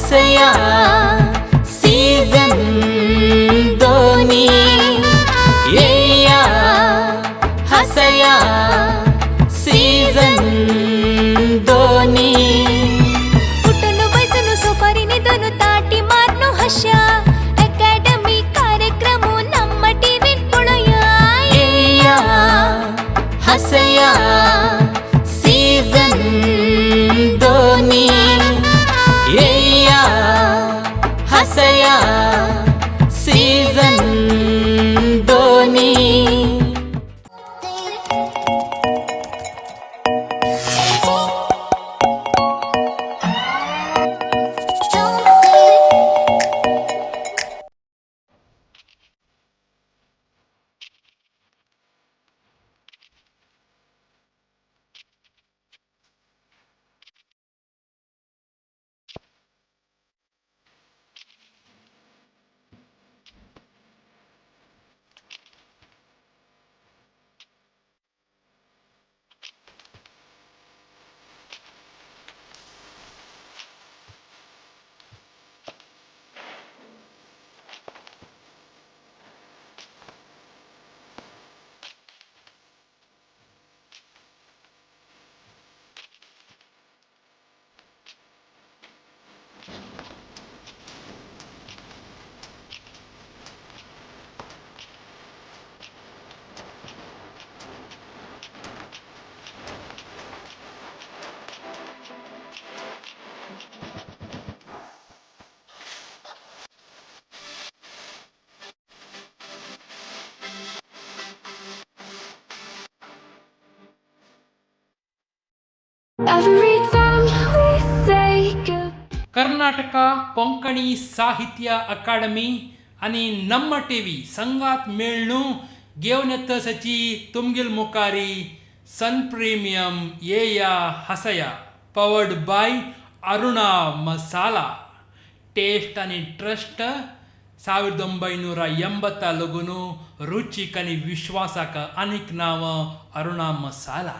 हसया season दोनी येया हसया season दोनी कुटुनु बैसनु सोफारिनी दोनु ताटी मारनु हशा अकादमी कार्यक्रम नम्म टीवी पुळया येया हसया सीजन दोनी येया हसया सीजन दोनी Every time we say goodbye Karnataka Konkani साहित्य अकादमी आणि नम्म टीव्ही संघात मेळणू घेऊन येतसची तुमगेल मुखारी सन प्रीमियम येया हसया powered by Aruna masala taste आणि ಟ್ರಸ್ಟ್ 1980 ಲಗುನು ರುಚಿಕ आणि विश्वासाक अनेक नाव अरुणा मसाला.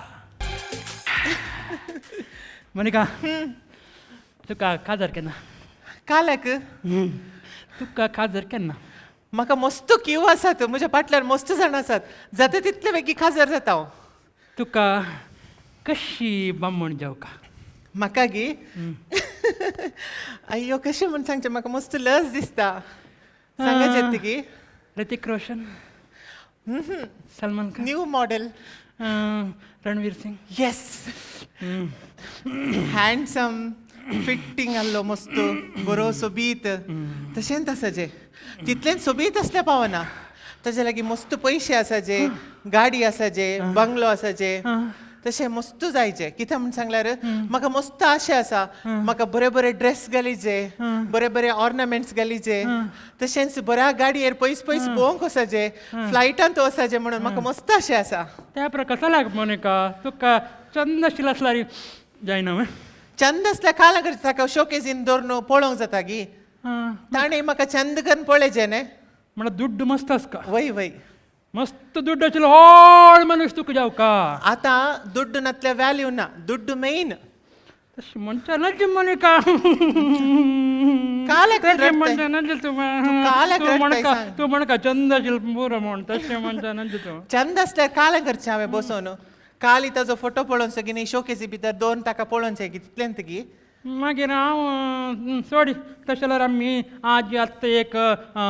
मोनिका तुका खाजर केन्ना कालक तुका खाजर केन्ना म्हाका मस्त क्यू आसात म्हज्या फाटल्यान मस्त जाण आसात जाता तितले बेगी खाजर जाता हांव तुका कशी बामण जावका म्हाका गी अय्यो कशें म्हण सांगचें म्हाका मस्त लज दिसता सांगात गी Hrithik Roshan Salman Khan new model Ranveer Singh yes handsome fitting आसलो मस्त बरो सोबीत तशेंच आसा जे तितलेंच सोबीत आसल्या पावना ताजे लागीं मस्त पयशे आसा जे गाडी आसा जे बंगलो आसा जे तशें मस्त जायचे कित्याक म्हण सांगल्यार म्हाका मस्त आशे आसा म्हाका बरे बरे ड्रेस घालीचे बरे बरे ऑर्नामेंट्स घालीचे तशेंच बऱ्या गाडयेर पयस पयस भोवंक वचचे फ्लायटान वचचे म्हणून म्हाका मस्त आशे आसा त्या प्रकार चलाक मोनिका तुका चंद आशिल्लो आसल्यार जायना चंद आसल्या काला करता ताका शोकेसीन दवरून पळोवंक जाता गी ताणें म्हाका चंद करून पळयचे न्ही म्हणल्यार दुड्ड मस्त आसका वय वय मस्त दुड्ड आशिल्लो व्हड मनीस तुका जावका आतां दुड्ड नातल्या वॅल्यू ना दुड्ड मेन तशें म्हणटा नज मोनिका काल्याक तशें रडटाय? म्हणटा नज काल्याक रडटाय सांग? तूं म्हणका चंद आशिल्लो पुरो म्हण तशें म्हणटा नज तूं चंद असल्यार कालें करचें हांवें बसोन काली ताजो फोटो पळोवन सो न्ही शोकेसी भितर दोन ताका पळोवनशें गी तितलें गी मागीर हांव सोडी तशें जाल्यार आमी आज आत्तां एक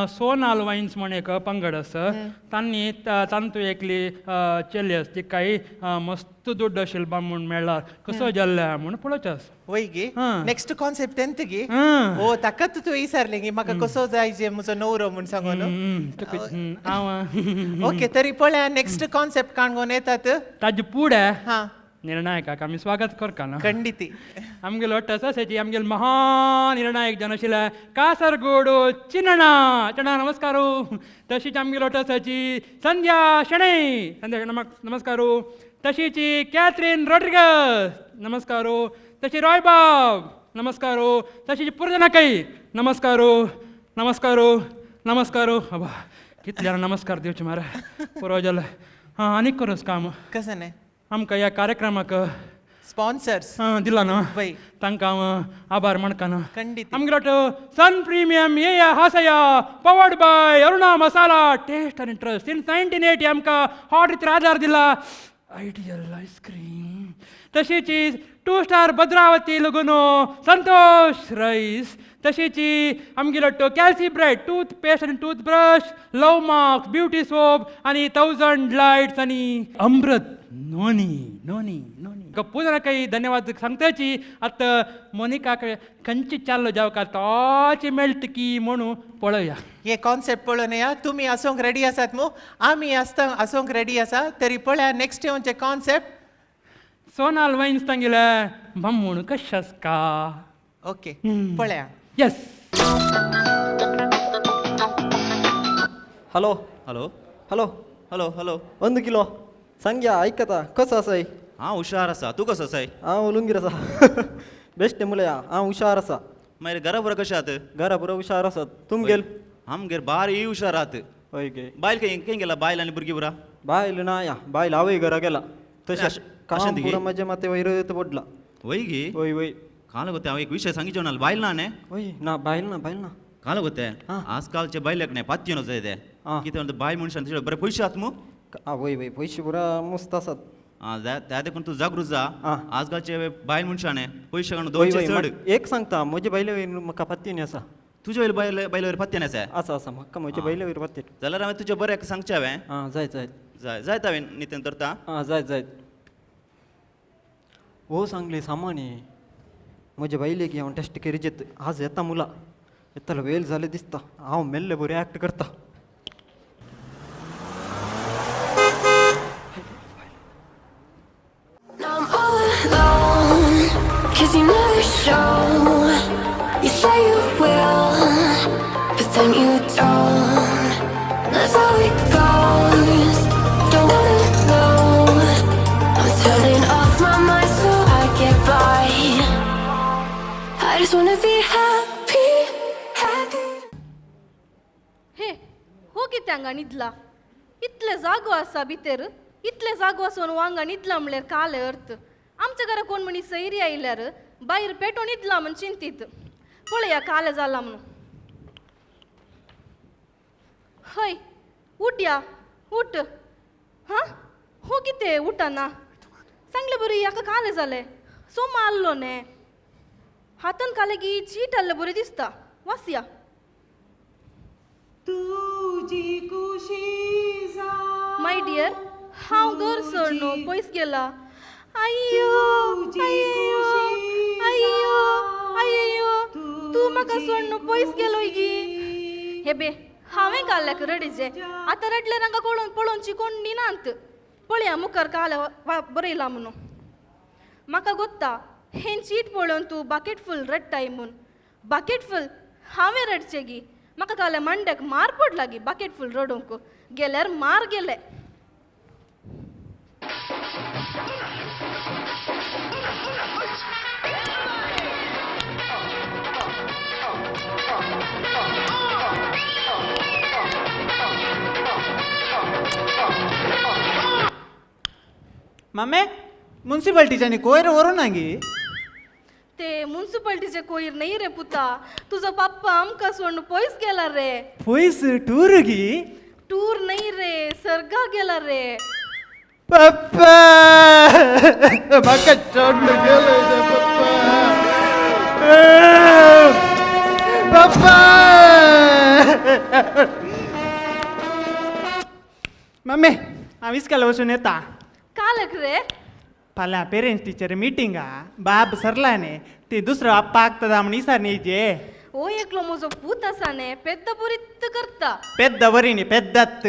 सोनाल वायन्स म्हण एक पंगड आसा तांणी तांतू एकली चेली आसा तिकाय मस्त दुड्ड आशिल्लो बामण मेळ्ळा कसो जाल्ल्या म्हूण पळोवचें आसा वय गी नेक्स्ट कॉन्सेप्ट तेंत गी हां. ओ ताकाच तूं विचारलें गी म्हाका कसो जाय जे म्हजो नवरो म्हूण सांगून हांव ओके तरी पळया नेक्स्ट कॉन्सेप्ट काणकोन येतात ताजे फुडें हा निर्णायकाक आमी स्वागत करता न्हू खंडिती आमगेलो टसासाची आमगेलो महानिर्णायक जन आशिल्ले कासरगोड चिन्ना चणा नमस्कारू तशीच आमगेलो टसाची संध्या शेणै संध्या नमस्कारू तशीची कॅथरीन रॉड्रिगस नमस्कारू तशी रॉयबाब नमस्कारू तशीची पुरजनाकई नमस्कारू नमस्कारू नमस्कारू अबा कितल्या नमस्कार दिवचे मारा पुरो जालें हां आनीक करूस काम कसं नाही आमकां ह्या कार्यक्रमाक स्पॉन्सर्स दिला न्हू वय तांकां हांव आभार म्हणकां खंडीत आमगे सन प्रिमियम येया हासया powered by Aruna Masala taste आनी ट्रस्ट सिन्स 1980 आमकां हॉट रितीर आदार दिला आयडियल आयस्क्रीम तशीच 2 स्टार भद्रावती लुगुनो संतोष राईस तशीच आमगेलो कॅल्सी ब्रेड टूथपेस्ट आनी टूथब्रश लव मार्क्स ब्युटी सोप आनी 1000 लायट्स आनी अमृत नोनी नोनी नोनी पुनः काही धन्यवाद सांगताची आता मोनिका खंयची चाललो जावका तोची मेळट की म्हणून पळया हे कॉन्सेप्ट पळोवन या तुमी आसोंक रेडी आसात मू आमी आसोंक रेडी आसा तरी पळया नेक्स्ट येवचे कॉन्सेप्ट सोनाल वाईन्स तांगेले म्हूण कशास का ओके पळया yes hello hello hello hello hello 1 kilo सांग्या आयकता कसं आसाय हांव हुशार आसा तूं कसो आसाय हांव उलुंगीर आसा बेश्टें मुलया हांव हुशार आसा मागीर घरा बरो कशें आहात घरा पुरो हुशार आसात तुम गेल आमगेर बारी हुशार आहात हय गे बायल खंय गेला बायल आनी भुरगीं बरा बायल ना या बायल हांवय घरा गेला तशें अशें काम ती गे? पुरो म्हाजे माते वैरत पडला वय गे वय वय काल गोते हांव एक विशय सांगिचो ना बायल ना न्ही वय ना बायल ना काल गोते हां. आजकालचे बायलेक न्ही पातयेन जाय ते हां. कितें म्हणटा बाय मनशान तिचे बरे पयशे आहात मू वय वय पयशे पुरा मस्त आसात त्या देखून तूं जागृत जा हां. आजकालचे बायल मनशान पयशे काडून वय दोनशे वय चड एक सांगता म्हजे बायले वयर म्हाका पत्तीन आसा तुजे वयर बायले वयर पातयेन आसा आसा आसा म्हाका म्हजे बायले वयर पत्तीन जाल्यार हांवें तुजे बरें सांगचें हांवें आं जाय जाय जायत हांवें नितीन तरता आं जाय जाय हो सांगले सामानी म्हजे बायलेक हांव टेस्ट करीत आज येता मुला येतालो वेळ जाले दिसता हांव मेल्ले बरें एक्ट करता Now I'm all alone, 'cause you never show. You say you will, but then you don't. That's how it goes. Don't wanna know. I'm turning off my mind so I get by. I just wanna be happy, happy. हे हो कितें हांगा न्हिदला इतले जागो आसा भितर इतले जागो आसून वांगा न्हिदला म्हणल्यार काले अर्थ आमच्या घरा कोण म्हणी सैरी आयल्यार भायर पेटो न्हिदला म्हण चिंतीत पळया काले जाला म्हणून हय उठ या उठ हां हो कितें उठना सांगले बरी हाका काले जाले सोमा आल्लो न्हे हातान काले की चीट आल्ले बरें दिसता वासया माय डियर हांव घर सोडनो पयस गेला अय्यो अय्यो अय्यो अय्यो तूं म्हाका सोडनो पयस गेलोय गी हे बे हांवें काल्ल्याक रडीचे आतां रडल्यार हांगा पळोवनची कोण दिनात पळया मुखार काले बरयला म्हणून म्हाका गोत्ता हें चीट पळोवन तूं बाकेट फूल रडटाय म्हूण बाकेट फूल हांवें रडचें गी म्हाका काले मांड्याक मार पडला गी बाकेट फूल रडोवंक गेल्यार मार गेले मम्मी मुन्सिपाल्टीच्यानी कोयर वरू ना गे ते म्युन्सिपाल्टीचे कोयर नाही रे पुता तुझा पप्पा आमकां सोडून पयस गेला रे पयस टूर गी टूर नाही रे सर्गा गेला रे पप्पा म्हाका सोडून गेलो पप्पा मम्मी हांव इस्काला वचून येता कालक रे फाल्यां पेरेंट्स टीचर मिटिंगा बाब सरलाने ती दुसरो अप्पा ಆಗ್ತದ म्हण इसर न्हीजे ओ एकलो म्हजो पूत आसा न्ही पेद्द पुरीत करता పెద్ద వరిని పెద్దత్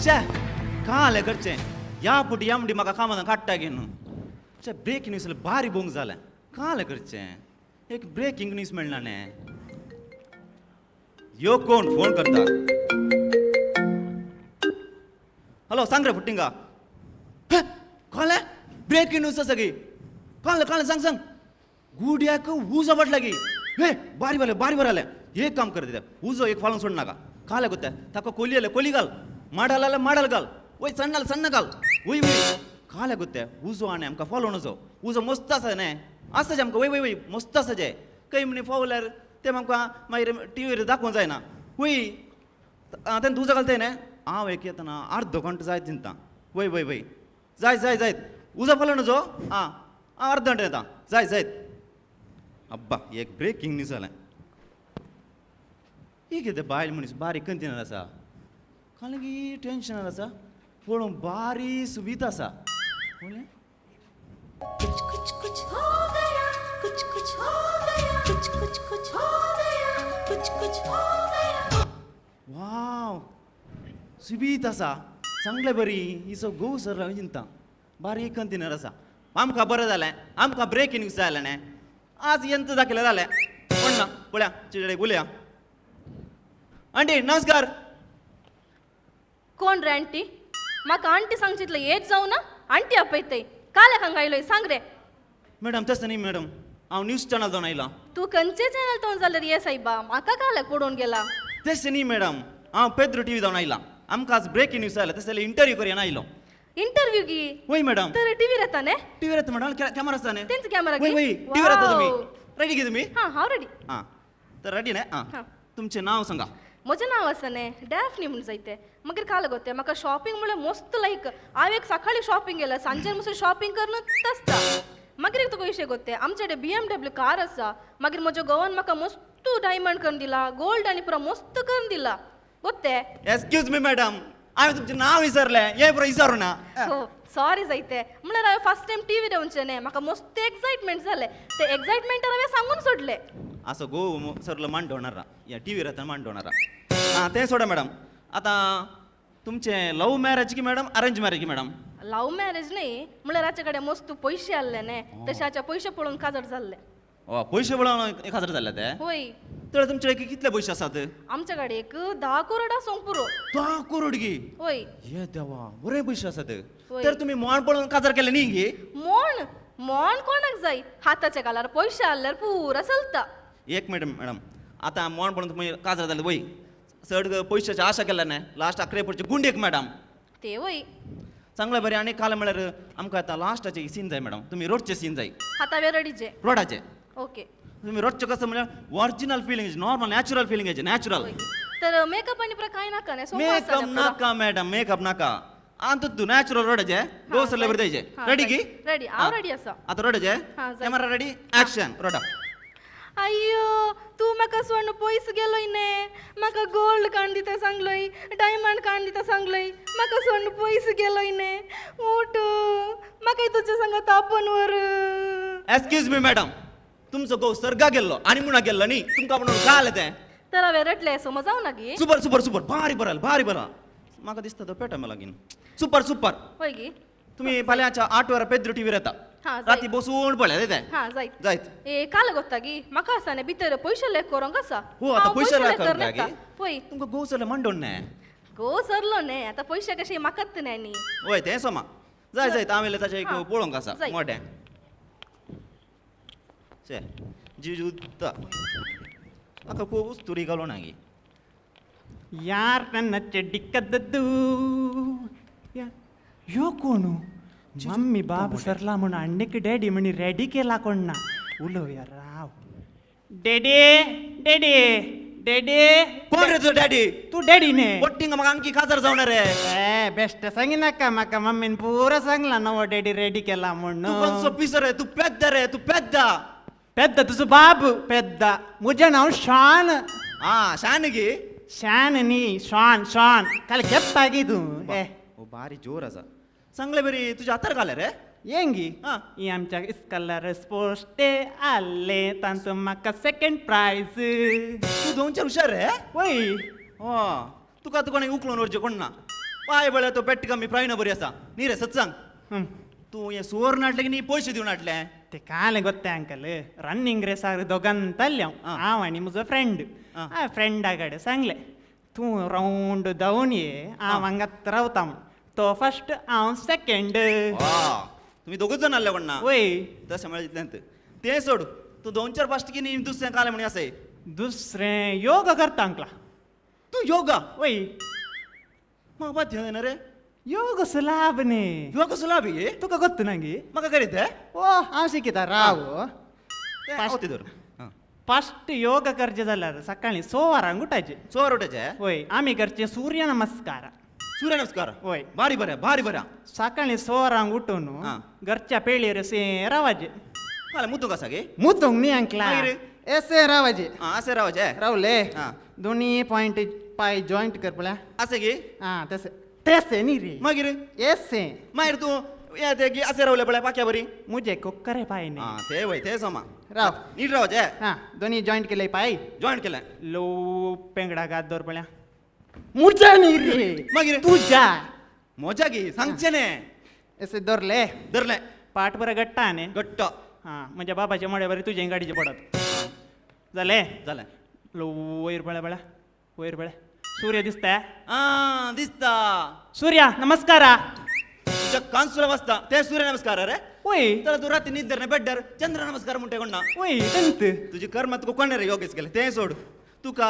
छे काले करचें या पुटी या म्हणटी म्हाका कामांत काडटा गे न्हू चे ब्रेकिंग न्यूज बारी बोंग जालें काले करचें एक ब्रेकिंग न्यूज मेळना न्ही यो कोण फोन करता हॅलो सांग रे फुट्टिंगा कळ्ळें ब्रेकिंग न्यूज आसा गी कळ्ळें कळ्ळें सांग सांग गुड्याक उजो पडला गी हे बारी बरं आल्या एक काम करत द्या उजो एक फाळून सोड नका काले ಗೊತ್ತೆ ತಕ್ಕ ಕೊಲಿಯಲ್ಲ ಕೊಲಿಗಾಲ್ ಮಾಡಲ್ಲ ಮಾಡಲ್ಗಾಲ್ ओय सन्न गाल वय काले ಗೊತ್ತೆ उजो आणे आमकां फॉलो नजो उजो मस्त आसा न्ही आसा आमकां वय मस्त आसा जे काही म्हणे फावल्यार ते आमकां मागीर टीव्हीर दाखोवंक जायना वय तेन्ना उजो घालताय न्ही हांव एक येतना अर्द घंटो जायत तिंता वय जायत उजो फॉलो नजो आं अर्द घंटो येता जायत अब्बा एक ब्रेकिंग न्यूज जालें ಈಗ ಇದೆ ಬಾಯಲ್ಲಿ ಮನುಷ್ಯ ಭಾರಿ ಕಂತಿನ ರಸ ಕಾಲಿಗೆ ಟೆನ್ಷನ್ ರಸ ಪೋಣ ಭಾರಿ ಸುಬೀತ ಸ कुछ कुछ कुछ हो गया कुछ कुछ हो गया कुछ कुछ कुछ हो गया कुछ कुछ हो गया वाव सुबीत असा चांगले बरी इसो गो सर चिंता भारी कंतिन रसा आमकां बरं जालें आमकां ब्रेकिंग न्यूज जालें न्ही आज ಎಂತ दाखयलें जालें कोण ना पळया चिडे बोलया आंटी नमस्कार कोण रे आंटी म्हाका आंटी सांगचितलं येत जाऊ ना आंटी आपयतय काल्याक हांगायलोय सांग रे मॅडम तसं नाही मॅडम हांव न्यूज चॅनल जावन आयला तू खंयचे चॅनल तोंड जाल्यार ये सायबा म्हाका काल्याक पडून गेला तशें न्ही मॅडम हांव पेद्रो टीव्ही जावन आयला आमकां आज ब्रेकिंग न्यूज जालें तशें जाल्यार इंटरव्यू करयान आयलो इंटरव्यू गी वय मॅडम तर टीव्ही येता ने टीव्हीर येता मॅडम कॅमेरा आसता न्ही तेंच कॅमेरा वय वय टीव्हीर येता तुम्ही रेडी घे तुम्ही हां हांव रेडी हां तर रेडी न्ही हां. हां तुमचें नाव सांगा म्हजें नाव आसा न्ही डॅफनी म्हणून जायते मागीर काल गोते म्हाका शॉपिंग म्हळ्यार मस्त लायक हांव एक सकाळी शॉपिंग गेला सांजेर मसून शॉपिंग करूनच आसता मागीर एक तुका विशय गोते आमचे कडेन BMW कार आसा मागीर म्हज्या घोवान म्हाका मस्त डायमंड करून दिला गोल्ड आनी पुरा मस्त करून दिला गोते एक्सक्यूज मी मॅडम हांवें तुमचें नाव विसरलें हें पुरो विसरूं ना हो सॉरी जायते म्हळ्यार हांवें फर्स्ट टायम टीव्ही येवचें न्ही म्हाका मस्त एक्सायटमेंट जालें ते एक्सायटमेंटार हांवें सांगून सोडलें असं गो सरलं मांडवणारा या टीव्हीर येता मांडवणारा हां तें सोडा मॅडम आता तुमचें लव्ह मॅरेज की मॅडम अरेंज मॅरेज की मॅडम लव्ह मॅरेज न्ही म्हळ्यार हाचे कडेन मस्त पयशे आसले न्ही तशे हाचे पयशे पळोवन काजर जाल्ले पयशे पळोवन 1000 जाले ते होय तर तुमचे कितले पयशे आसात आमच्या कडेन एक 10 करोड आसूंक पुरो 10 करोड गी होय हे देवा बरे पयशे आसात होय. तर तुम्ही मोड पळोवन काजार केले न्ही गी मोण कोणाक जाय हाताच्या गालार पयशे आसल्यार पुरा चलता एक मिनिट मॅडम आता मोड पळोवन तुम्ही काजार जाले वय चड पयशाची आशा केल्या न्ही लास्ट अकरे पडचे गुंडेक मॅडम ते होय चांगले बरे आनी काल म्हळ्यार आमकां आतां लास्टाचे सीन जाय मॅडम तुम्ही रोडचे सीन जाय हाता वेरडीचे रोडाचे ओके तुम्ही रोजचं कसं म्हणजे original feeling normal natural feeling यायचे नॅचरल होय. तर मेकअप आणि पुरा काय नाका न्ही सोमवार मेकअप आसता पुरा. नाका मॅडम मेकअप नाका आता तू नॅचरल रोडाचे गोसरले बरे द्यायचे हां, रेडी की रेडी हांव रेडी आसा आता रोडाचे हां, जाय. कॅमेरा रेडी ऍक्शन रोडा अय्यो तू म्हाका स्वर्ण पयस गेलोय ने म्हाका गोल्ड काण दिता सांगलोय डायमंड काण दिता सांगलोय म्हाका स्वर्ण पयस गेलोय ने उठ म्हाका तुझ्या संग तापोन वर एक्सक्यूज मी मॅडम तुमचो गो सर्गा गेल्लो आणि मुना गेल्लो न्ही तुमकां म्हणून काय आलं तें तर हांवें रटले समज जाऊ ना गी सुपर सुपर सुपर भारी बरं म्हाका दिसता तो पेटा मला लागीन सुपर सुपर होय गी तुम्ही फाल्यांच्या 8 वरां पेद्रो टीव्हीर येता हां, जाय. राती बसून पळया ते हां जायत जायत ए काल गोत्ता गी म्हाका आसा न्ही भितर पयशे लेख करूंक आसा हो, आता हांव पयशे लेख लेख करूंक करनेता. लागी? होय तुमकां गो सरले मांडोन न्ही गो सरलो न्ही आतां पयशे कशे म्हाकाच न्ही न्ही होय तें सोमा जाय जाय हांवें ताचें एक हां, पळोवंक आसा जाय. मोठें छे जिजुत्ता म्हाका खूब तुरी घालो ना गी ಯಾರ್ ನನ್ನ ಚೆಡ್ಡಿ ಕದ್ದದ್ದು यो कोण मम्मी बाब सरला म्हणून अंडेक डॅडी म्हणी रेडी केला कोण ना उलोवया राव डेडे डेडे डेडे कोण रे तुझो डॅडी तू डॅडी ने वट्टिंग म्हाका आणखी खाजार जावना रे ए बेस्ट सांगी नाका म्हाका मम्मीन पुरो सांगला नवो डॅडी रेडी केला तू म्हणून कोणसो पिसो रे तू पेद्द పెద్ద तुझो बाब పెద్ద मुझे नाव शान हां शान गी शान नी शान शान काल घेता तू ए ओ भारी जोर आसा चांगले बरी तुझ्या हातार घाले रे येंगी हां ही आमच्या इस्कॉलर स्पोर्ट्स डे आले तांचो म्हाका सेकंड प्राइज तू दोनच्या हुशार रे वय हो तुका तू कोणी उकळून व्हरचें कोण ना पाय बळे तो पेट्टी कमी प्रायन बरी आसा न्ही रे सच सांग तू हे सुवर्ण हाडले की न्ही पयशे दिवन हाडले ते काले गोत्ते अंकल रनिंग रेसाक दोगांताले हांव आनी म्हजो फ्रेंड फ्रेंडा कडेन सांगले तूं रावंड धांवन ये हांव हांगात रावता म्हण तो फर्स्ट हांव सेकंड वा तुम्ही दोगूच जण आले कोण ना वय तशें म्हळ्यार इतलेंत तें सोड तू 2-4 फास्ट की नाही दुसऱ्या काले म्हणे असं आहे दुसरें योगा करता अंकला तू योगा वय मग बात ना रे ಯೋಗ ಸುಲಭನೇ ಯೋಗ ಸುಲಭ ತುಕ ಗೊತ್ತು ನಂಗೆ ಮಗ ಕರೀತೆ ಓ ಹಾಂ ಸಿಕ್ಕಿತ ರಾವು ಓದ್ತಿದ್ರು ಫಸ್ಟ್ ಯೋಗ ಕರ್ಜದಲ್ಲ ಸಕಾಳಿ ಸೋವಾರ ಅಂಗುಟಾಜೆ ಸೋವಾರ ಉಟಾಜೆ ಓಯ್ ಆಮಿ ಕರ್ಚೆ ಸೂರ್ಯ ನಮಸ್ಕಾರ ಸೂರ್ಯ ನಮಸ್ಕಾರ ಓಯ್ ಭಾರಿ ಬರ ಸಕಾಳಿ ಸೋವಾರ ಅಂಗುಟ್ಟನು ಗರ್ಚ ಪೇಳಿಯರೆ ಸೇರವಾಜೆ ಅಲ್ಲ ಮುತ್ತು ಕಸಾಗಿ ಮುತ್ತಂಗ್ ನೀ ಅಂಕ್ಲಾ ಎಸೆ ರಾವಾಜೆ ಅಸೆ ರಾವಜೆ रावले दोन्ही पॉइंट पाय जॉइंट कर पळा असे हां तसे तसे नी रे मागीर ऐसे मागीर तू येते की असे रावले पळा पाक्या बरी मुझे को करे पाय ने हा ते वय ते समा राव नीट रावजे हां दोन्ही जॉइंट केले पाय जॉईन केलं लो पेंगडा गात दोर पळा मुझे नी रे मागीर तुझा मोजा की सांगचे ने ऐसे दोरले धरले पाठ बरं गट्टाने गट्ट हां म्हणजे बाबाच्या मड्यावर तुझ्या गाडीचे पडत झाले झालं लो वैर पळा वैर पळा सूर्य दिसताय हा दिसता सूर्य नमस्कार तुझ्या कांसुला वाजता ते सूर्य नमस्कार रे ओय तर तू रात्री निद्र ने बेड्डर चंद्र नमस्कार म्हणते कोणा ओय कंत तुझी कर्म तू कोण रे योगेश केले ते सोड तुका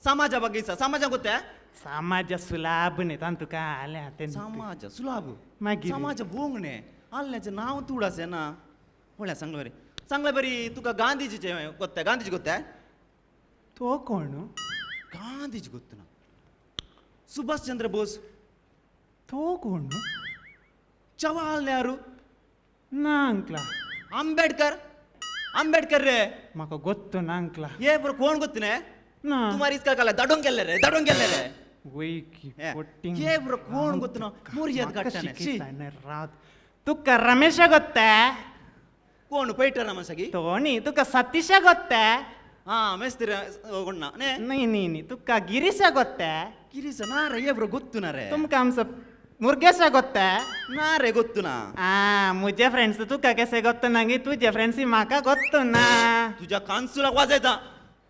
समाजा बघायचा समाजा गोत्या समाज सुलाभने तांतु का आल्या ते समाज सुलाभ मागीर? समाज भोंगणे आल्याचे नाव तुडास आहे ना होळ्या चांगलं बरी चांगलं बरी तुका गांधीजीचे गोत्या गांधीजी गोत्या तो कोण गांधीजी गोत्त ना सुभाष चंद्र बोस तो कोण जवाहरलाल नेहरू ना अंकला आंबेडकर आंबेडकर रे म्हाका गोत्तो ना अंकला ये बरं कोण गोत्त ने ना तुम्हारी इसका काला दडोंग केले रे वय की ये पोटिंग ये बरं कोण गोत्त ना मोर्याद काढताने रात तुका रमेश गोत्ता कोण पैठण माणसागी तो नी तुका सतीश गोत्ता हा मेस्त्री कोण ना ने नाही तुका गिरीश गोत्ता ಕಿರಿಸ ನಾರೆ ಏಬ್ರು ಗೊತ್ತುನಾರೆ तुमका आमचं मुरगेश गोत्ता ನಾರೆ ಗೊತ್ತುನಾ मुझे फ्रेंड्स तुका कसे गोत्तो नागी तुझे फ्रेंड्स म्हाका गोत्तो ना तुझ्या कान्सुला वाजायता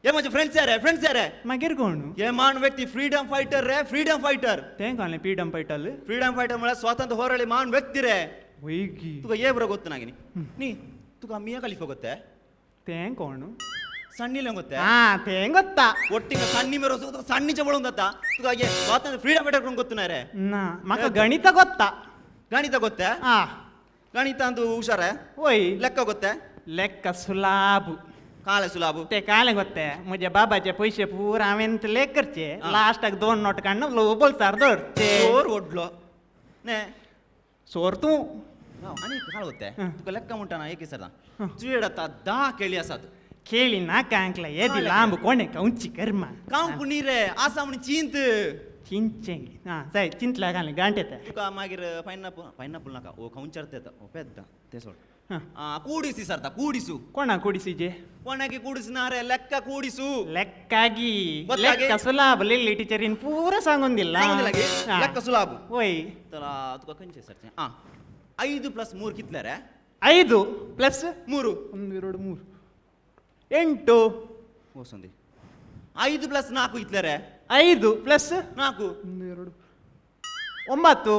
हे माझे फ्रेंड्स आहे मागीर कोण हे मान व्यक्ती फ्रीडम फायटर रे फ्रीडम फायटर तें कोणलें पीडम पैटल फ्रीडम फायटर म्हळ्यार स्वातंत्र्य होराळी मान व्यक्ती रे वय की तुका ಏಬ್ರು ಗೊತ್ತು ನಾಗಿನಿ ನೀ ತುका ಮಿಯಾ ಖಲೀಫಾ ಗೊತ್ತೆ तें कोण ಸಣ್ಣಿಲೆ ಗೊತ್ತೆ तें गोत्ता ಒಟ್ಟಿಗೆ ಸಣ್ಣಿ ಮೇರೋ ಸಣ್ಣಿಚೆ ಬಳುಂ ಗೊತ್ತಾ ತುका ये स्वातंत्र्य फ्रीडम फायटर कोण ಗೊತ್ತುನಾ रे ना म्हाका गणित गोत्ता ಗಣಿತ ಗೊತ್ತೆ ಗಣಿತ ಅಂದು ಹುಷಾರೆ वय ಲೆಕ್ಕ ಗೊತ್ತೆ लेक्क सुलाभ ಕಾಳೆ ಸುಲಾಭು ते काले गोत्ते म्हजे बाबाचे पैसे पूर हांवें ले करचे लास्टाक 2 नोट काडून लो बोलसार दवरचे चोर ओडलो ने सोर तूं आणि काळ होते तुका ಲೆಕ್ಕ म्हणटाना एक विसरता तुझे आता 10 केळी आसात केळी नाका अंकला येदी लांब कोणे उंची कर्मा काम कुणी रे आसा म्हण चिंत चिंचे जाय चिंतल्या घाले गांठेत तुका मागीर पायनापल नाका ओ खंचरते ओ पेद्द ते सोड ಕೂಡಿಸಿ ಸರ್ತಾ ಕೂಡಿಸು कोणा कुडिसीजे कोणाकी ಕೂಡಿಸಿನಾರೆ ಲೆಕ್ಕ ಕೂಡಿಸು ಲೆಕ್ಕಾಗಿ ಗೊತ್ತಾಗಿ? ಲೆಕ್ಕ ಸುಲಾಭ ಲಿಲ್ಲಿ ಟೀಚರಿನ್ ಪೂರ सांगून ಲೆಕ್ಕ ಸುಲಾಭ वय तर तुका खंयचे सरचे 5 + 3 कितले रे 5 प्लस 3 1 2 3 8 ಓಸಂದಿ 5 + 4 कितले रे 5 ಪ್ಲಸ್ 4 1 2 9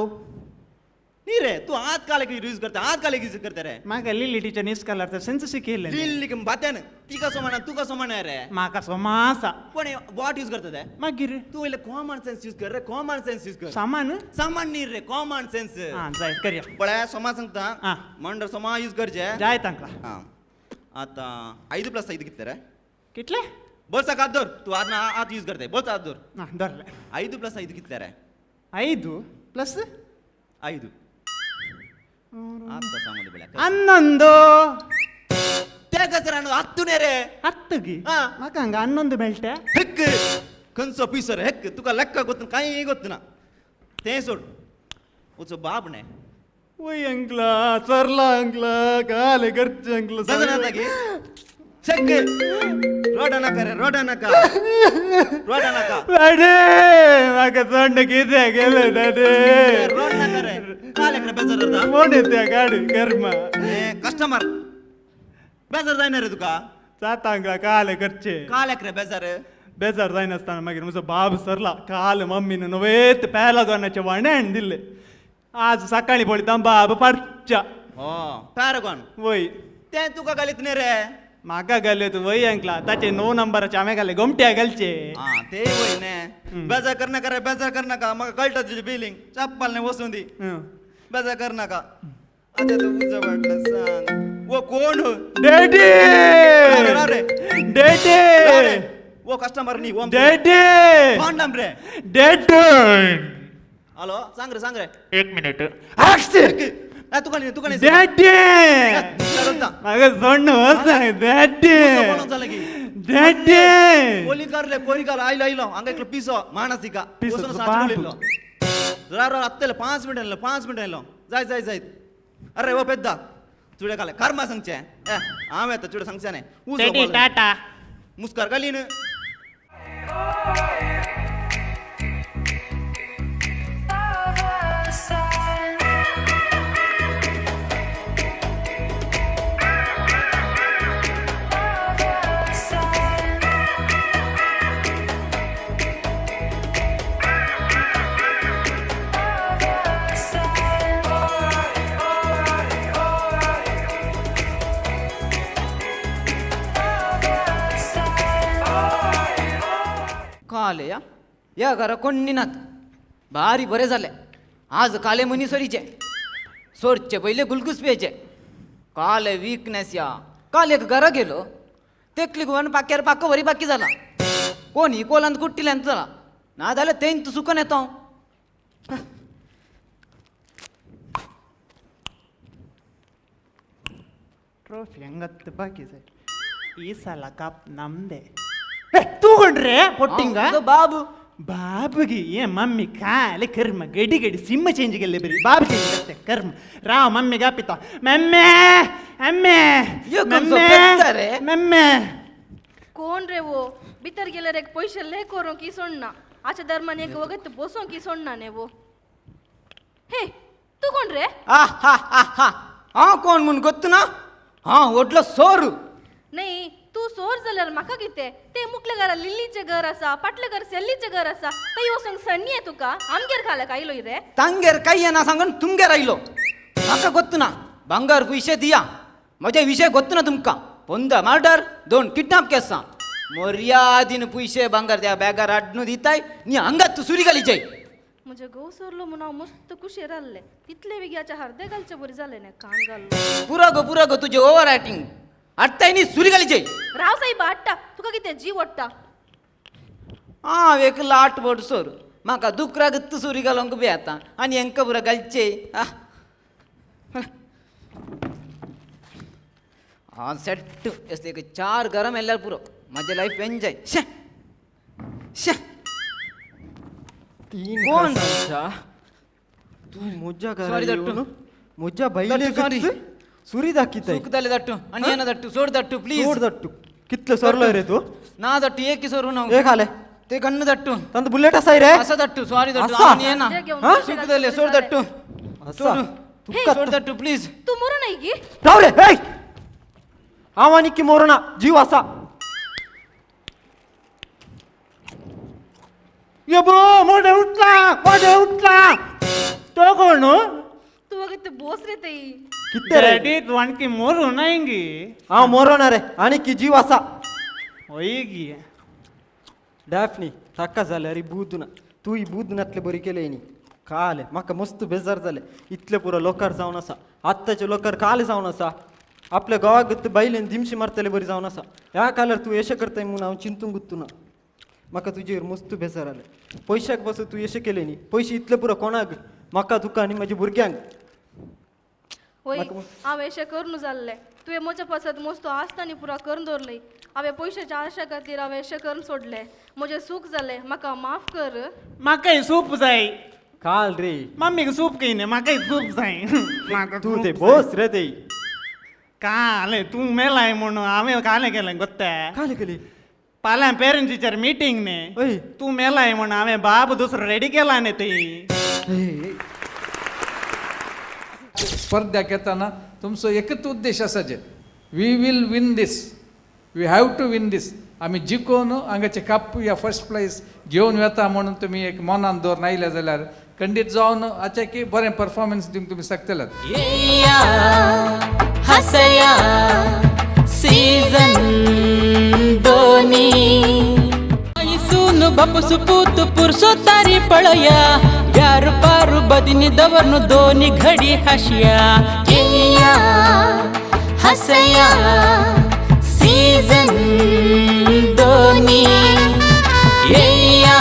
नहीं रे तू हाथ काले की यूज करता हाथ काले की यूज करते रे म्हाका लिली टीचर नीस कलर सेन्स शिकयले लिल्ली की बातेन ती का समान तू का समान है रे म्हाका सोमासा पण व्हाट यूज करता है मागीर तू इले कॉमन सेंस यूज कर रे कॉमन सेंस यूज कर सामान सामान नहीं रे कॉमन सेंस हा जाय करया बळ्या समा सांगता हा. मंडळ समा यूज करजे जाय तांका हा आता 5 + 5 कितले रे कितले बोलसा का दर तू आज ना हात यूज करते बोलसा हात दर हा धरले 5 + 5 कितले रे 5 प्लस 5 आता सांगू दे बळ्या 11 ते कसरानो हत्तुने रे 10 हा. म्हाका हंगा 11 बेल्टे ಹೆಕ್ ಕನ್ಸೋ ಪೀಸರ್ ಹೆಕ್ ತುಕ ಲೆಕ್ಕ ಗೊತ್ತು ಕೈ ಗೊತ್ತಿನ ತೇ ಸೋಡ್ ಉಚ ಬಾಬ್ನೆ ओय अंकला सरला अंकला काले घरचे अंकला ಸದನದಾಗಿ ಚೆಕ್ ರೋಡ ನಕ अरे म्हाका थंड कितें गेले दादे ರೋಡ್ ನಕರೆ ಕಾಲೆಕ್ರೆ ಬೇಜಾರದ मोडे त्या गाडी कर्मा ಕಸ್ಟಮರ್ ಬೇಜಾर जायना रे तुका जाता अंकला काले घरचे कालेक्रे बेजार बेजार जायनासतना मागीर म्हजो बाब सरला काल मम्मीन नवेत पॅरागॉनाचे वाण्यान दिले आज सकाळी पळयता बाब पारच्या ओ पॅरागॉन वय ते तुका घालीत न्ही रे म्हाका घाले तू वय अंकला ताचे 9 नंबराचे आम्ही घाले गोमट्या घालचे हा ते वय ने बेजार कर नका रे बेजार कर नका म्हाका कळटा तुझी बिलिंग चप्पलने वसून दी बेजार कर नका आता तू उजं वाटलं सांग वो कोण डॅडी रे डॅडी वो कस्टमर नी वो डॅडी कोण नाम रे डॅडी हॅलो सांग रे 1 मिनिट ऍक्शन तू का डॅडी म्हाका सोडणं वचना डॅडी डॅडी कोली कर आयलो हंगा इकडे पिसो मानसिका पिसो, वचून बाप. साचुलिल्लो रा अत्तेले 5 मिनिट इल्लो जाय अरे वो पेद्दा चुडे काले कर्मा सांगचे हांव येता चुडे सांगचे डॅडी टाटा मुस्कार घालीन काले या घरा कोणी नात भारी बरे झाले आज काले मनीसरीचे सोडचे पहिले गुलगुस प्यायचे काले वीकनेस या काल एक घरा गेलो तेकली गोवन पाक्यार पाक वरी बाकी झाला कोणी कोलांत कुट्टील्यांत झाला ना जाल्यार तेन तू सुकन येतो ಟ್ರೋಫಿ ಹಂಗತ್ತು ಬಾಕಿ ಸರ್ ಈ ಸಲ ಕಪ್ ನಮ್ದೆ ತೂಗೊಂಡ್ರೆ ಪೊಟ್ಟಿಂಗ ಬಾಬು ಬಾಬುಗೆ ಏ ಮಮ್ಮಿ ಕಾಲೆ ಕರ್ಮ ಗಡಿ ಸಿಮ್ಮ ಚೇಂಜ್ಗೆಲ್ಲ ಬರಿ ಬಾಬು ಚೇಂಜ್ ಅಷ್ಟೇ ಕರ್ಮ ರಾವ್ ಮಮ್ಮಿಗೆ ಆಪಿತ ಮಮ್ಮೆ ಅಮ್ಮೆ यो कम सो बेहतर है। ಮಮ್ಮೆ कोण रे वो भीतर गेल्यार एक पैसे ले करो की सोडना आच्या दरम्यान एक वगत बसो की सोडना ने वो हे तू कोण रे हा कोण म्हणून ಗೊತ್ತು ना हा ओटलं सोरू नाही तू सोर जाल्यार म्हाका कितें ते मुकल्या घरा लिल्लीचे घर आसा पाटल्या घर सेल्लीचे घर आसा तई वसंग सण्णी आहे तुका आमगेर खाल्याक आयलो रे तांगेर काही येना सांगून तुमगेर आयलो म्हाका ಗೊತ್ತು ना भांगार विषय दिया म्हजे विषय ಗೊತ್ತು ना तुमका ಒಂದ मर्डर 2 किडनॅप केसा मर्यादीन पयशे भांगार त्या बॅगार हाडून दिताय नी हांगात तू सुरी घाली जाय म्हणजे गो सरलो म्हणून हांव मस्त कुशेर आसले तितले विग्याच्या हरदे घालचे बरी जाले ने कान घाललो पुरा गो तुझे ओव्हर ऍक्टिंग हाडताय नी सुरी घाली जाय राव साहेब हाडटा तुका कितें जीव वाडटा हांव एक लाट बोट सोर म्हाका दुकरा गत्त सुरी घालूंक बी येता आनी हेंका पुरो घालचे हां सेट एक 4 गरम येल्यार पुरो माझे लाईफ एन्जॉय शे शे 3 कोण? तू मुज्जा Sorry, घरा दट्टू. मुज्जा बैले दट्टू, sorry. सुरी दाखिताय सुख जाले दट्टू आणि येना दट्टू सोड दट्टू प्लीज सोड दट्टू कितलं सरलोय रे तू ना दट्टू एक की सोरू ना हे खाले ते कन्न दट्टू ತಂದು ಬುಲೆಟ್ ಅಸಾಯ್ रे असं दट्टू सॉरी दट्टू असा? आणि येना जे घेऊन हा? पैसे सुख घालचे जाले बरी सोड जाले. दट्टू असा सोडू. तुका सोड दट्टू प्लीज तू मरू नाही की राव रे हे आवानिकी मोरणा जीव असा ಯಬ್ಬೋ ಮೋಡೆ ಉಟ್ಲಾ ತಗೊಂಡು तू वगत बोस रे तई कित्ते रे ಡ್ಯಾಡಿ ವಾಣ್ಕಿ ಮೋರು ನಾಯಿಂಗಿ हा मोरणा रे आणि की जीव असा ಒಯ್ಗಿ डॅफनी थाक्का झाल्या रे बूदना तू ही बूदनातले बरी केले नी काले म्हाका मस्त बेजार झाले इतले पुरो लोकार जावन आसा आत्ताचे लोकार काले जावन आसा आपल्या गावाक बायलेन दिमशी मारतले बरी जावन आसा ह्या काल्यार तू यश करताय म्हणून हांव चिंतूंक गुत्तू ना म्हाका तुजेर मस्त बेजार आले पयशाक बसून तू यश केले नी पयशे इतले पुरो कोणाक म्हाका तुका आनी म्हज्या भुरग्यांक होय हांव अशें करून जाल्लें तुवें म्हज्या पासत मस्तो आसतानी पुरा करून दवरली हांवें पयशाच्या आशा खातीर हांवें अशें करून सोडलें म्हजें सूख जालें म्हाका माफ कर म्हाकाय सूप जाय काल रे मम्मीक सूप कहिने म्हाकाय सूप जाय म्हाका तू सूप ते जाय. बोस रे ते काले तू मेलाय म्हणून हांवें काले केलें गोत्ता काले केली फाल्यां पेरंट टिचर मिटींग ने ओय तू मेलाय म्हणून हांवें बाब दुसरो रेडी केला न्ही ती स्पर्धा घेताना तुमचो एकच उद्देश आसाचे we will win this we have to win this आमी जिखून हांगाचे कप या फर्स्ट प्लेस घेवन येता म्हणून तुमी एक मनान दवर नायले जाल्यार खंडीत जावन हाचे की बरें परफॉर्मन्स दिवंक तुमी शकतलेत येया हसया सीजन दोनी सून बापू सुपूत पुरुषो तारी पळया यार पारू बदिनी दवरनु दोनी घडी हशिया केया हसया सीजन दोनी येया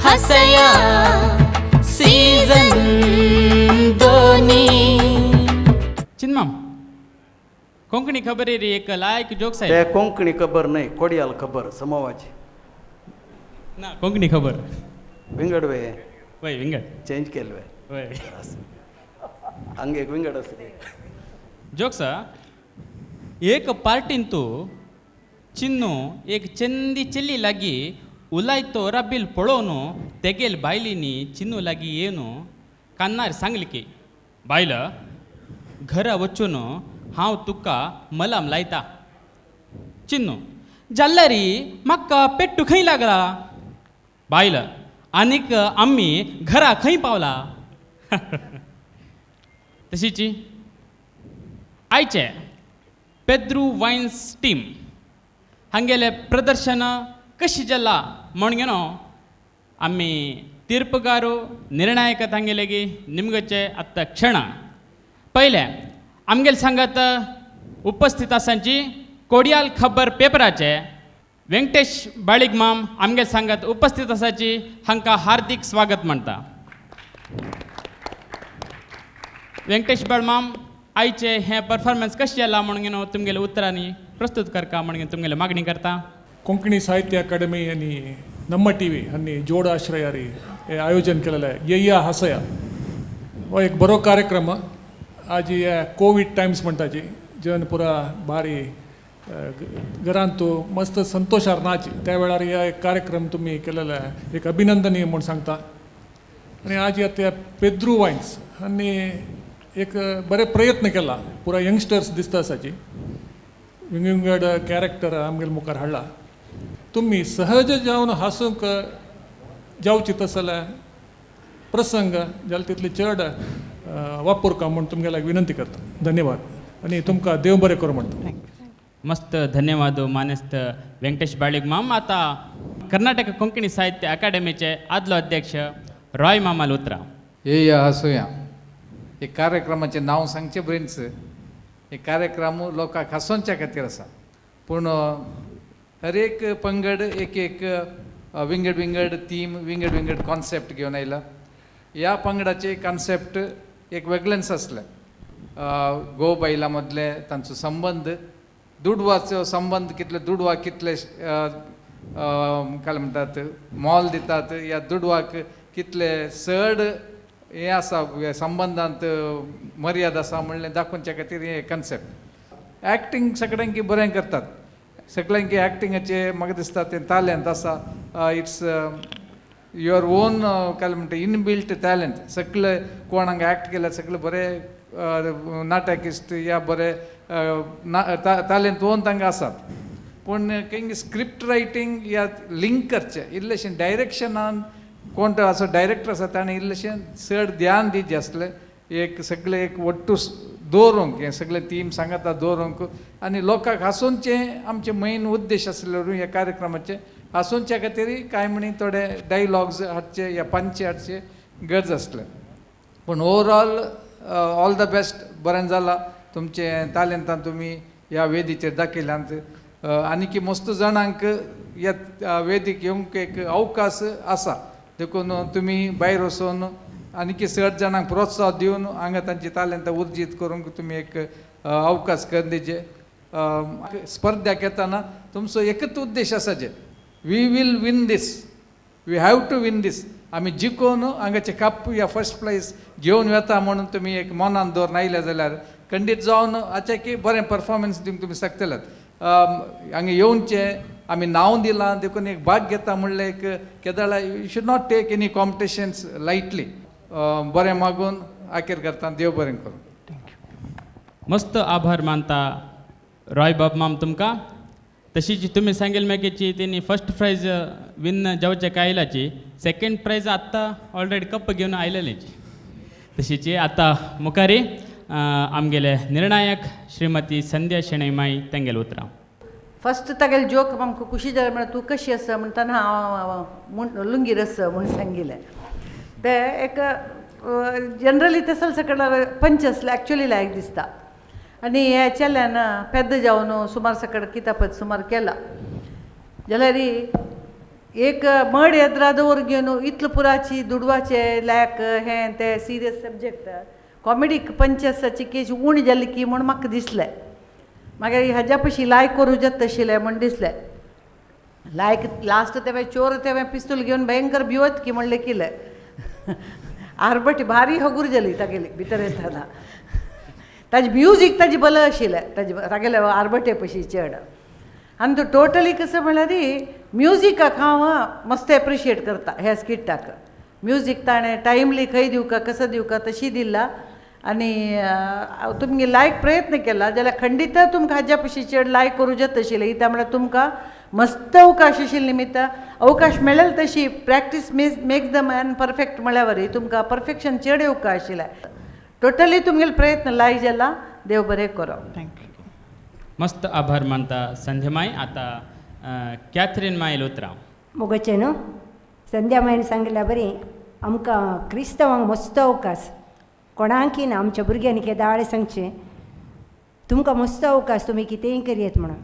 हसया सीजन दोनी चिन्माम कोंकणी खबरी री एक लायक जोक्स ते आहे कोंकणी खबर नाही कोडियाल खबर समोवाची ना कोंकणी खबर विंगडवे वय विंगड चेंज केलवे वय हंगे एक विंगड असते जोक्स एक पार्टीन तू चिन्नू एक चंदी ಚೆಲ್ಲಿ लागी उलायतो रबिल पळोवनु तेगेल बायलिनी चिन्नू लागी ಏನು ಕನ್ನಾರಿ सांगलिकी बायल घरा वचून हांव तुका मलाम लायता चिन्नू जाल्ल्यारी म्हाका पेट्टू खंय लागला बायल आनीक आम्ही घरा खंय पावला तशीची आयचे पेद्रू वायन्स टीम हांगेले प्रदर्शन कशी जाल्ला म्हणून आम्ही तीर्पगारू निर्णायक तांगेलेगी निमगचे आत्ता क्षण पहिले आमगेल सांगत उपस्थित आसांची कोडियाल खबर पेपराचे व्यंकटेश बाळीग माम आमगेल सांगत उपस्थित आसाची हांकां हार्दिक स्वागत म्हणटा व्यंकटेश बाळ माम आयचे हे परफॉर्मन्स कशें जाला म्हणून तुमगेले उतरांनी प्रस्तुत करता म्हणून तुमगेले मागणी करता ಕೊಂಕಣಿ ಸಾಹಿತ್ಯ ಅಕಾಡೆಮಿ आणि ನಮ್ಮ टी व्ही आणि जोड आश्रयारी हे आयोजन केलेलं आहे येया हसया हो एक बरो कार्यक्रम आज या कोविड टायम्स म्हणटाची जन पुरा भारी घरांत तूं मस्त संतोषार नाच त्या वेळार ह्या एक कार्यक्रम तुम्ही केलेला आहे एक अभिनंदनीय म्हणून सांगता आणि आज या पेद्रू वायन्स आणि एक बरे प्रयत्न केला पुरा यंगस्टर्स दिसता आसाची विंगड कॅरेक्टर आमगेल मुखार हाडला तुम्ही सहज जावन हासूंक जावची तसले प्रसंग जाल्यार तितले चड वापरका म्हूण तुमगेल्या विनंती करता धन्यवाद आणि तुमकां देव बरें करूं म्हणटा मस्त धन्यवाद मानेस्त व्यंकटेश बाळीग माम आता कर्नाटक कोंकणी साहित्य अकादमीचे आदलो अध्यक्ष रॉय मामाल उतरा येया हसूया हे कार्यक्रमाचें नांव सांगचें ब्रिन्स हे कार्यक्रम लोकांक हांसोवच्या खातीर आसा पूण हर एक पंगड एक विंगड थीम विंगड कॉन्सेप्ट घेवन आयला ह्या पंगडाचे कॉन्सेप्ट एक वेगळेंच आसलें गो बायलां मदले तांचो संबंद दुडवाचो संबंद कितले दुडवा कितले काय म्हणटात मोल दितात ह्या दुडवाक कितले चड हें आसा संबंदांत मर्यादा आसा म्हणलें दाखोवच्या खातीर हे कॉन्सेप्ट एक्टींग सगळ्यांकी बरें करतात सगळ्यांकी एक्टिंगाचे म्हाका दिसता तें टॅलंट आसा इट्स युअर ओन काय म्हणटा इनबिल्ट टॅलंट सगळे कोण हांगा एक्ट केल्यार सगळे बरे नाटकिस्ट या बरे टॅलंट ओन तांकां आसात पूण खंय स्क्रिप्ट रायटींग या लिंक करचें इल्लेशें डायरेक्शनान कोण तो असो डायरेक्टर आसा ताणें इल्लेशें चड ध्यान दिवचें आसलें एक सगळे एक वट्टू दवरूंक हें सगळें थीम सांगता दवरूंक आनी लोकांक हांसोवचें आमचें मेन उद्देश आसलेलो ह्या कार्यक्रमाचे हांसोवच्या खातीर कांय म्हणी थोडे डायलॉग्स हाडचे या पंचे हाडचे गरज आसलें पूण ओवरऑल ऑल द बेस्ट बरें जाला तुमचें टॅलंटान तुमी ह्या वेदीचेर दाखयल्यांत आनीक मस्त जाणांक ह्या वेदीक येवंक एक अवकाश आसा देखून तुमी भायर वचून आनीक चड जाणांक प्रोत्साहन दिवन हांगा तांची टॅलंट उर्जीत करूंक तुमी एक अवकाश कर दिजे स्पर्धा घेतना तुमचो एकच उद्देश आसा जे we will win this we have to win this आमी जिखून हांगाचे कप या फर्स्ट प्रायज घेवन येता म्हणून तुमी एक मनान दवरून आयले जाल्यार खंडीत जावन हाचे की बरें परफॉर्मन्स दिवंक तुमी शकतलेत हांगा येवनचे आमी नांव दिलां देखून एक भाग घेता म्हणलें एक केदाळा you should not take any competitions lightly बरें मागून आखेर करता देव बरें करूं मस्त आभार मानता रॉय बाब माम तुमकां तशीच तुमी सांगेल मेकेची तेणी फर्स्ट प्रायज विन जावचे आयलाची सेकंड प्रायज आत्ता ऑलरेडी कप घेवन आयलेलीची तशीची आतां मुखारी आमगेले निर्णायक श्रीमती संध्या शेणैमाई तेंगेल उतरां. फस्ट तागेले जोक आमकां खुशी जाली म्हळ्यार तूं कशी आसा म्हणटाना हांव लुंगीर आसा म्हूण सांगिल्लें ते एक जनरली ते सकल पंच असले एक्चुअली लायक दिसता आनी हे चेल्यान पेद्द जावन सुमार सकड किताब सुमार केला जाल्यार एक मड येद्रा दवर घेवन इतलो पुराची दुडवाचे लायक हें ते सिरियस सब्जेक्ट कॉमेडीक पंच आसाची केस उणी जाली की म्हूण म्हाका दिसलें मागीर हाज्या पयशी लायक करूं येत तशिल्लें म्हण दिसलें लायक लास्ट तेवें चोर तेवें पिस्तूल घेवन भयंकर भिवत की म्हणलें केलें आरबटी भारी हगूर जाली तागेली भितर येताना ताजें म्युजीक ताजें बरें आशिल्लें तागेले आरबटे पयशी चड आनी तो टोटली कसं म्हळ्यार म्युजिकाक हांव मस्त एप्रिशिएट करता ह्या स्किटाक म्युजीक ताणें टायमली खंय दिवका कसो दिवका तशी दिला आनी तुमगे लायक प्रयत्न केला जाल्यार खंडीत तुमकां हाज्या पयशी चड लायक करूं येत तशिल्लें त्या म्हळ्यार तुमकां मस्त अवकाश आशिल्ले निमित्त अवकाश मेळ्ळें तशी practice makes the man perfect म्हळ्या वरी तुमकां परफेक्शन चड येवका आशिल्लें टोटली तुमगेलो प्रयत्न लायक जाला देव बरें करो. थँक्यू. मस्त आभार मानता संध्यामाई. आता कॅथरीन मायल उतरां. मुगोचे न्हू संध्या मायन सांगल्या बरी आमकां क्रिस्तांवांक मस्त अवकाश कोणाकय ना आमच्या भुरग्यांनी केदाळे सांगचें तुमकां मस्त अवकाश तुमी कितेंय करियेत म्हणून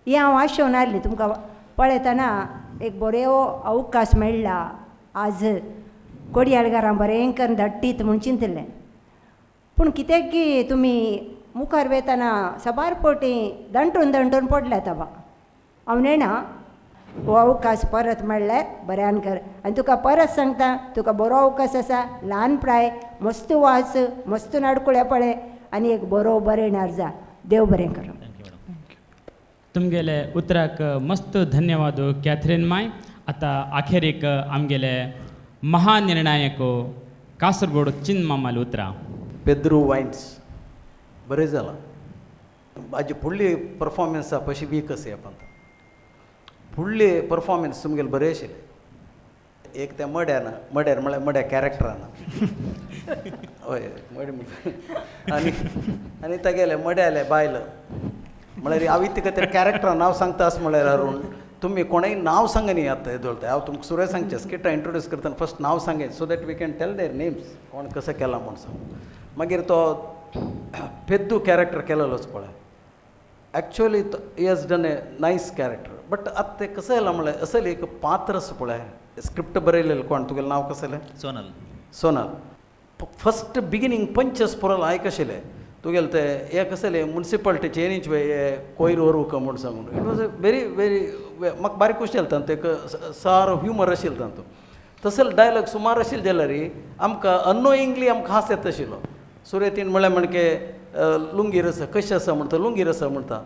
ही हांव आशेवन आसली तुमकां पळयतना एक बरो अवकाश मेळ्ळा आज कोडयाळगारां बरेंकर धाडटीत म्हूण चिंतलें पूण कित्याक की तुमी मुखार वयतना सबार पोटी दंटून पडल्यात बाबा हांव नेणा हो अवकाश परत मेळ्ळें बऱ्यान कर आनी तुका परत सांगता तुका बरो अवकाश आसा ल्हान प्राय मस्त वाच मस्त नाडकुळे पळय आनी एक बरें जा देव बरें कर. तुमगेले उतराक मस्त धन्यवाद कॅथरीन माय. आता अखेरीक आमगेले महानिर्णायक कासरगोड चिन्मामाल उतरां. पेद्रू वायन्स बरें जाला हाजी फुडली परफॉर्मन्स आसा पयशी वीक अशी आपण फुडली परफॉर्मन्स तुमगेले बरें आशिल्ले एक त्या मड्यार म्हळ्यार मड्या कॅरेक्टरान हय मड आनी तागेले मड्याले बायल म्हळ्यार हांव तिका त्या कॅरेक्टरान नांव सांगता आस म्हळ्यार अरूण तुमी कोणेंय नांव सांगा न्ही आतां येदोळटा हांव तुमकां सुरय सांगचें स्किटां इंट्रोड्यूस करतना फस्ट नांव सांगें so that we can tell their names कोण कसो केला म्हूण सांग मागीर तो पेद्दू कॅरेक्टर केलेलोच पळय actually he has done A nice character but आतां तें कसं जालां म्हळ्यार असले एक पात्र आसा पळय स्क्रिप्ट बरयलेलें कोण तुगेलें नांव कसलें सोनल फस्ट बिगिनींग पंचस पुरो लायक आशिल्लें तुगेलें तें हें कसलें मुन्सिपाल्टीचें एनीच वे कोयर वरूक म्हूण सांगून इट वॉज अ वेरी म्हाका बारीक खुशी जालें तांतूं एक सारो ह्युमर आशिल्लो तांतूं तसले डायलॉग सुमार आशिल्ले जाल्यार आमकां अनोइंगली आमकां हांस येता आशिल्लो सुरयतीन म्हळ्यार म्हणके लुंगीर आसा कशें आसा म्हणटा लुंगीर आसा म्हणटा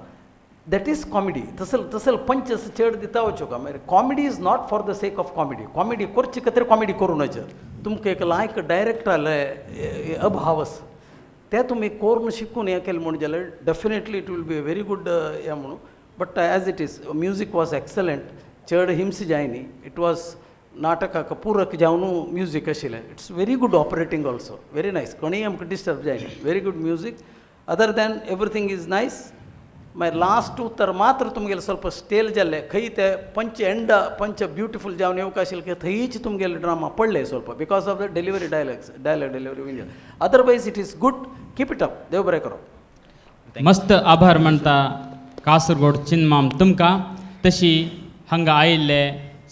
दॅट इज कॉमेडी तसले पंच चड दिता वचोका मागीर comedy is not for the sake of comedy करची खातीर कॉमेडी करूं नजर तुमकां एक लायक डायरेक्टर अभाव आसा ते तुमी करून शिकून हें केलें म्हण जाल्यार definitely it will be a very good हें म्हणून but as it is music was excellent चड हिम्स जायनी इट वॉज नाटकाक पूरक जावन म्युजीक आशिल्लें it's very good operating also very nice कोणीय आमकां डिस्टर्ब जायना very good music other than everything is nice मागीर लास्ट उतर मात्र तुमगेलें ಸ್ವಲ್ಪ स्टेल जाल्लें खंय ते पंच ब्युटिफूल जावन येवका आशिल्लें की थंयच तुमगेले ड्रामा पडले ಸ್ವಲ್ಪ because of the delivery dialogue delivery otherwise it is good keep it up देव बरें करो. मस्त आभार म्हणटा कासरगोड चिन्माम तुमकां. तशी हांगा आयिल्ले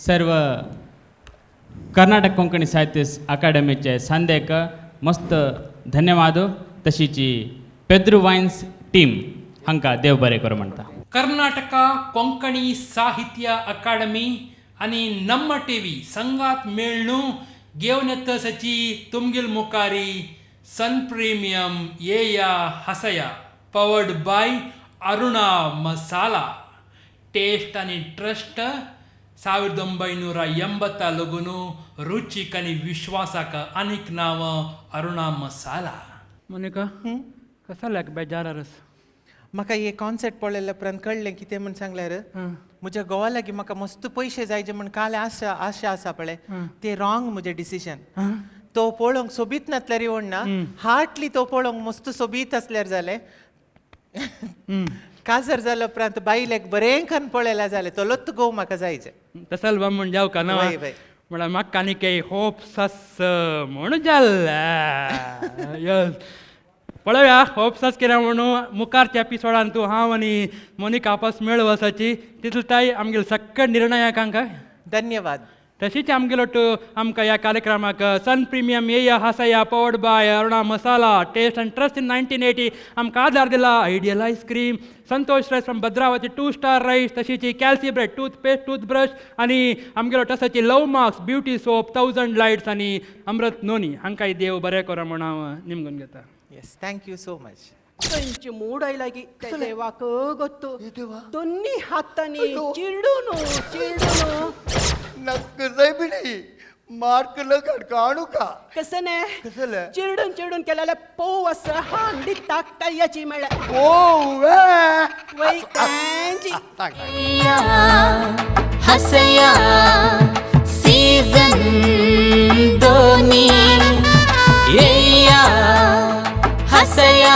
सर्व कर्नाटक कोंकणी साहित्य अकादमीचे सांदेक मस्त धन्यवाद. तशीच पेद्रू वायन्स टीम हांकां देव बरें करूं म्हणटा. ಕರ್ನಾಟಕ ಕೊಂಕಣಿ ಸಾಹಿತ್ಯ ಅಕಾಡೆಮಿ आणि ನಮ್ಮ ಟಿವಿ ಸಂಗಾತ್ ಮೇಳ್ನು घेवन सची तुमगेल मुखारी सन प्रीमियम येया हसया powered by Aruna Masala taste आणि ट्रस्ट 1980 लगून रुचीक आणि विश्वासाक अनेक नाव अरुणा मसाला. मोनिका कसा लाग बेजारस म्हाका हे कॉन्सेप्ट पळयल्या उपरांत कळ्ळें कितें म्हूण सांगल्यार म्हज्या घोवा लागीं म्हाका मस्त पयशे जाय जे म्हण काल आशा आसा पळय ते रॉंग म्हजें डिसिजन. तो पळोवंक सोबीत नातल्या रे ना हार्टली तो पळोवंक मस्त सोबीत असल्यार जालें काजर जालो उपरांत बायलेक बरें करून पळयल्या जालें तो लत्त गोव म्हाका जायचे तसल बा म्हण जावं का ना वय, वय. म्हळ्यार म्हाका आनी काही होप्स आस म्हण जाल्ला यस पळोवया होप्स कितें म्हणून मुखारच्या एपिसोडान तूं हांव आनी मोनिका आपस मेळ वसाची तितूंताय आमगेलो सक्कट निर्णयाकांक धन्यवाद तशीच आमगेलो आमकां ह्या कार्यक्रमाक सन प्रिमियम येया हासया powered by Aruna Masala taste and trust in 1980 आमकां आदार दिला आयडियल आयस्क्रीम संतोष रायस फ्रॉम भद्रावती 2 स्टार रायस तशीच कॅल्सी ब्रेड टूथपेस्ट टूथब्रश आनी आमगेलो तसाची लव मार्क्स ब्युटी सोप 1000 लायट्स आनी अमृत नोनी हांकांय देव बरें करो म्हूण हांव निमगून घेता येस थँक्यू सो मच कंच ಮೂಡೈಲಾಗಿ ದೇವಾಕ ಗೊತ್ತು ದೊನ್ನಿ ಹತ್ತನಿ ಚಿಲ್ಡುನು नक्की बिडी मार्कला काढू का कसने कसले चिरडून केलेले पोव असं हांडी टाकता याची मेळ ओ वै कांची हसया सीजन दोनी येया हसया